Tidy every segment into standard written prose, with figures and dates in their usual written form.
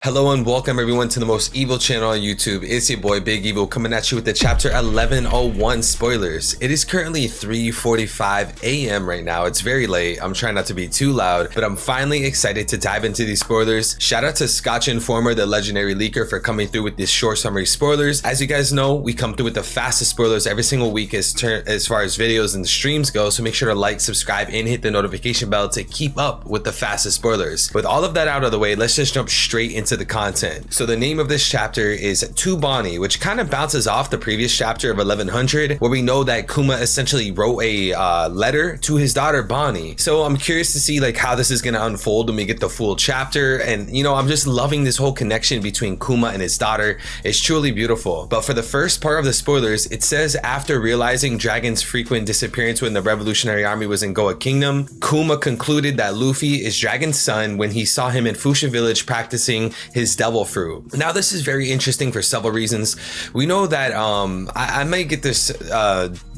Hello and welcome everyone to the most evil channel on YouTube. It's your boy Big Evil coming at you with the chapter 1101 spoilers. It is currently 3:45 a.m. right now. It's very late. I'm trying not to be too loud, but I'm finally excited to dive into these spoilers. Shout out to Scotch Informer, the legendary leaker, for coming through with these short summary spoilers. As you guys know, we come through with the fastest spoilers every single week as far as videos and streams go, so make sure to like, subscribe, and hit the notification bell to keep up with the fastest spoilers. With all of that out of the way, let's just jump straight into the content. So the name of this chapter is To Bonnie, which kind of bounces off the previous chapter of 1100, where we know that Kuma essentially wrote a letter to his daughter Bonnie. So I'm curious to see like how this is going to unfold when we get the full chapter. And you know, I'm just loving this whole connection between Kuma and his daughter. It's truly beautiful. But for the first part of the spoilers, it says after realizing Dragon's frequent disappearance when the Revolutionary Army was in Goa Kingdom, Kuma concluded that Luffy is Dragon's son when he saw him in Fuchsia Village practicing his devil fruit. Now this is very interesting for several reasons. We know that I might get this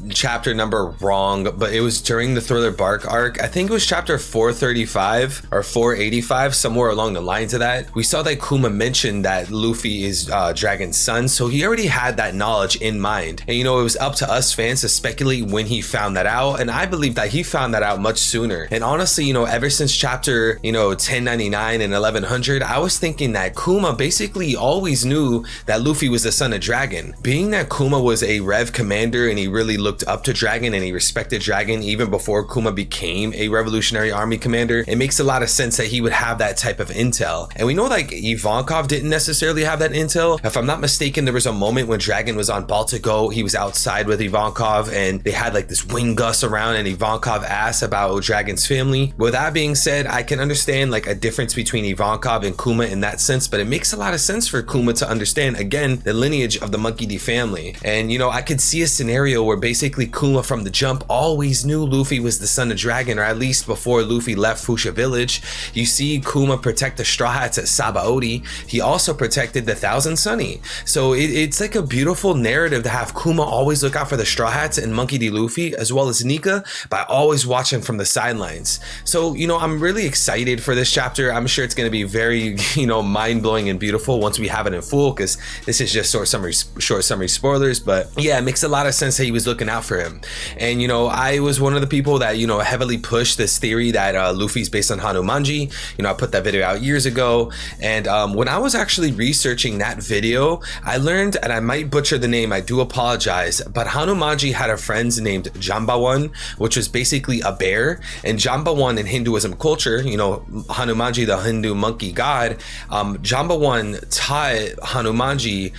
chapter number wrong, but it was during the Thriller Bark arc. I think it was chapter 435 or 485, somewhere along the lines of that. We saw that Kuma mentioned that Luffy is Dragon's son, so he already had that knowledge in mind. And you know, it was up to us fans to speculate when he found that out, and I believe that he found that out much sooner. And honestly, you know, ever since chapter 1099 and 1100, I was thinking that Kuma basically always knew that Luffy was the son of Dragon. Being that Kuma was a Rev commander and he really looked up to Dragon and he respected Dragon even before Kuma became a Revolutionary Army commander, it makes a lot of sense that he would have that type of intel. And we know like Ivankov didn't necessarily have that intel. If I'm not mistaken, there was a moment when Dragon was on Baltigo, he was outside with Ivankov and they had like this wind gust around and Ivankov asked about Dragon's family. With that being said, I can understand like a difference between Ivankov and Kuma in that sense, but it makes a lot of sense for Kuma to understand again the lineage of the Monkey D family. And you know, I could see a scenario where basically Kuma from the jump always knew Luffy was the son of Dragon, or at least before Luffy left Fuchsia Village. You see Kuma protect the Straw Hats at Sabaody. He also protected the Thousand Sunny. So it's like a beautiful narrative to have Kuma always look out for the Straw Hats and Monkey D Luffy, as well as Nika, by always watching from the sidelines. So you know, I'm really excited for this chapter. I'm sure it's going to be very mind-blowing and beautiful once we have it in full, because this is just short summary spoilers. But yeah, it makes a lot of sense that he was looking out for him. And you know, I was one of the people that heavily pushed this theory that Luffy's based on Hanumanji. I put that video out years ago, and when I was actually researching that video, I learned, and I might butcher the name, I do apologize, but Hanumanji had a friend named Jambawan, which was basically a bear. And Jambawan in Hinduism culture, Hanumanji, the Hindu monkey god, Jambawan taught Hanumanji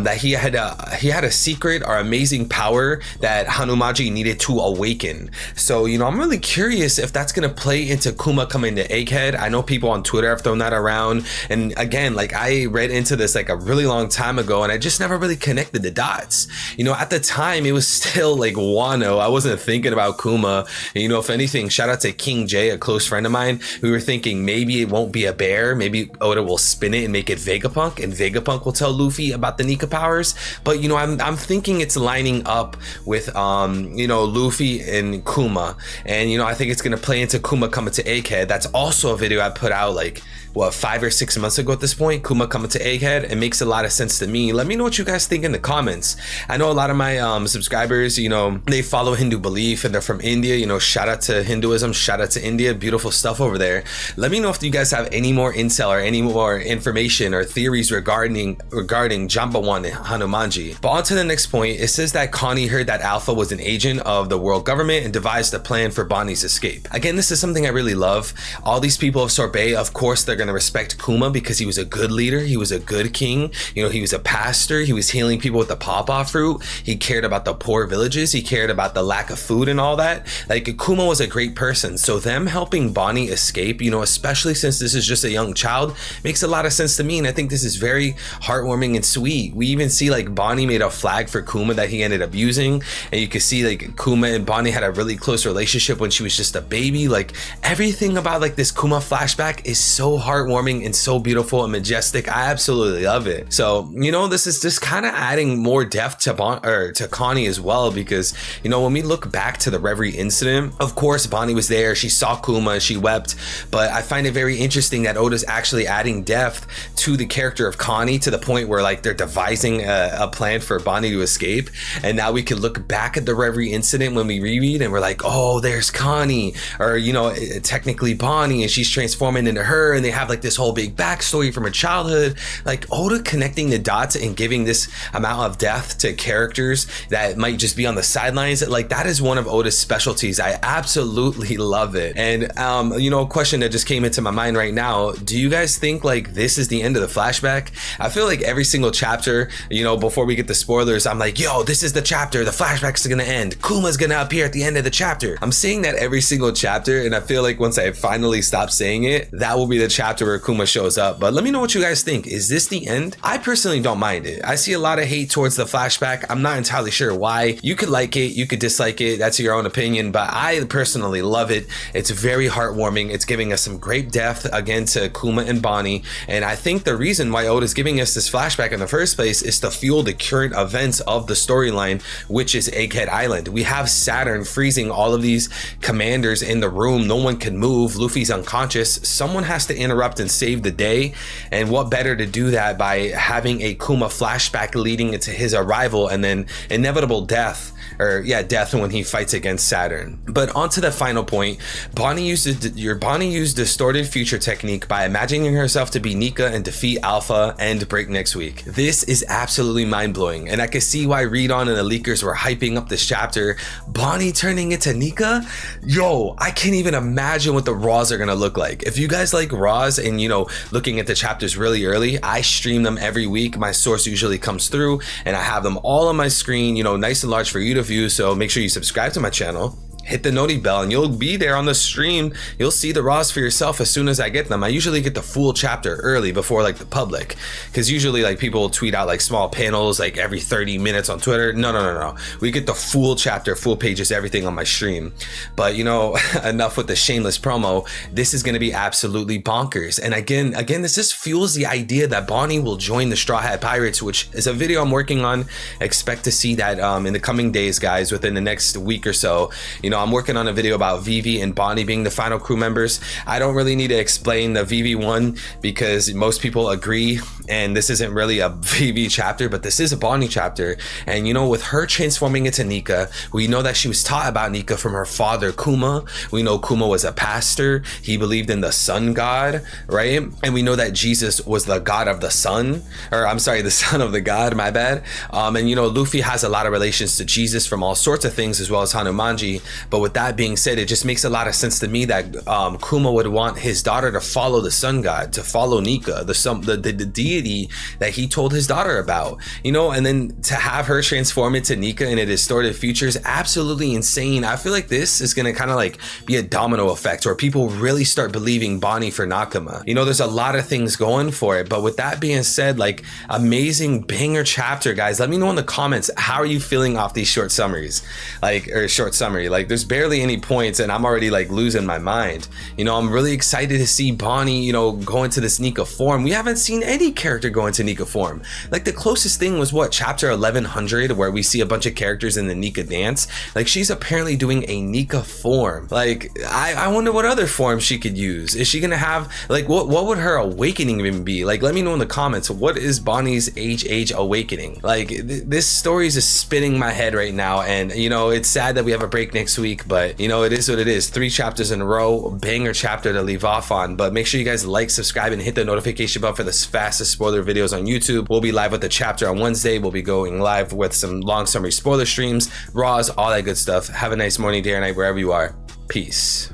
that he had a secret or amazing power that Hanumanji needed to awaken. So I'm really curious if that's gonna play into Kuma coming to Egghead. I know people on Twitter have thrown that around, and again, like, I read into this like a really long time ago and I just never really connected the dots. At the time it was still like Wano. I wasn't thinking about Kuma. And, if anything, shout out to King J, a close friend of mine. We were thinking maybe it won't be a bear, maybe Oda will spin it and make it Vegapunk, and Vegapunk will tell Luffy about the Nika powers. But I'm thinking it's lining up with Luffy and Kuma, and I think it's gonna play into Kuma coming to Egghead. That's also a video I put out like 5 or 6 months ago at this point, Kuma coming to Egghead. It makes a lot of sense to me. Let me know what you guys think in the comments. I know a lot of my subscribers, they follow Hindu belief and they're from India. Shout out to Hinduism, shout out to India, beautiful stuff over there. Let me know if you guys have any more intel or any more information or theories regarding Jambawan and Hanumanji. But on to the next point. It says that Connie heard that Alpha was an agent of the world government and devised a plan for Bonnie's escape. Again, this is something I really love. All these people of Sorbet, of course, they're gonna respect Kuma because he was a good leader, he was a good king, he was a pastor, he was healing people with the pawpaw fruit, he cared about the poor villages, he cared about the lack of food and all that. Like, Kuma was a great person. So them helping Bonnie escape, especially since this is just a young child, makes a lot of sense to me. And I think this is very heartwarming and sweet. We even see like Bonnie made a flag for Kuma that he ended up using, and you can see like Kuma and Bonnie had a really close relationship when she was just a baby. Like, everything about like this Kuma flashback is so heartwarming heartwarming and so beautiful and majestic. I absolutely love it. So, you know, this is just kind of adding more depth to Connie as well, because, you know, when we look back to the Reverie incident, of course, Bonnie was there. She saw Kuma, she wept, but I find it very interesting that Oda's actually adding depth to the character of Connie to the point where like they're devising a plan for Bonnie to escape. And now we can look back at the Reverie incident when we reread and we're like, oh, there's Connie, or, you know, technically Bonnie, and she's transforming into her, and they have like this whole big backstory from her childhood. Like Oda connecting the dots and giving this amount of depth to characters that might just be on the sidelines, like that is one of Oda's specialties. I absolutely love it. And you know, a question that just came into my mind right now, do you guys think like this is the end of the flashback? I feel like every single chapter, you know, before we get the spoilers, I'm like, yo, this is the chapter, the flashback's gonna end, Kuma's gonna appear at the end of the chapter. I'm saying that every single chapter, and I feel like once I finally stop saying it, that will be the chapter where Kuma shows up. But let me know what you guys think. Is this the end? I personally don't mind it. I see a lot of hate towards the flashback. I'm not entirely sure why. You could like it, you could dislike it, that's your own opinion, but I personally love it. It's very heartwarming. It's giving us some great depth again to Kuma and Bonnie, and I think the reason why Oda's giving us this flashback in the first place is to fuel the current events of the storyline, which is Egghead Island. We have Saturn freezing all of these commanders in the room. No one can move. Luffy's unconscious. Someone has to interrupt and save the day, and what better to do that by having a Kuma flashback leading into his arrival and then inevitable death, or yeah, death when he fights against Saturn. But on to the final point, Bonnie used distorted future technique by imagining herself to be Nika and defeat Alpha and break next week. This is absolutely mind-blowing, and I can see why Read On and the leakers were hyping up this chapter. Bonnie turning into Nika? Yo, I can't even imagine what the Raws are gonna look like. If you guys like Raws and, you know, looking at the chapters really early, I stream them every week. My source usually comes through and I have them all on my screen, you know, nice and large for you to view. So make sure you subscribe to my channel, hit the noti bell, and you'll be there on the stream. You'll see the Raws for yourself as soon as I get them. I usually get the full chapter early before like the public, because usually like people will tweet out like small panels like every 30 minutes on Twitter. No. We get the full chapter, full pages, everything on my stream. But you know, enough with the shameless promo. This is going to be absolutely bonkers. And again, this just fuels the idea that Bonnie will join the Straw Hat Pirates, which is a video I'm working on. Expect to see that in the coming days, guys, within the next week or so. You know, I'm working on a video about Vivi and Bonnie being the final crew members. I don't really need to explain the Vivi one because most people agree, and this isn't really a Vivi chapter, but this is a Bonnie chapter. And you know, with her transforming into Nika, we know that she was taught about Nika from her father Kuma. We know Kuma was a pastor. He believed in the sun god, right? And we know that Jesus was the god of the sun, or I'm sorry, the son of the god, my bad. And you know, Luffy has a lot of relations to Jesus from all sorts of things, as well as Hanumanji. But with that being said, it just makes a lot of sense to me that Kuma would want his daughter to follow the sun god, to follow Nika, the deity that he told his daughter about, you know. And then to have her transform into Nika in a distorted future is absolutely insane. I feel like this is going to kind of like be a domino effect where people really start believing Bonnie for Nakama. You know, there's a lot of things going for it. But with that being said, like, amazing banger chapter, guys. Let me know in the comments, how are you feeling off these short summaries, short summary? Like, there's barely any points and I'm already like losing my mind. You know, I'm really excited to see Bonnie, you know, go into this Nika form. We haven't seen any character go into Nika form. Like, the closest thing was what, chapter 1100, where we see a bunch of characters in the Nika dance. Like, she's apparently doing a Nika form. Like, I wonder what other form she could use. Is she gonna have, like, what would her awakening even be? Like, let me know in the comments, what is Bonnie's age awakening? Like, this story is just spinning my head right now, and you know, it's sad that we have a break next week, but you know, it is what it is. 3 chapters in a row, banger chapter to leave off on. But make sure you guys like, subscribe, and hit the notification bell for the fastest spoiler videos on YouTube. We'll be live with the chapter on Wednesday. We'll be going live with some long summary spoiler streams, Raws, all that good stuff. Have a nice morning, day, or night, wherever you are. Peace.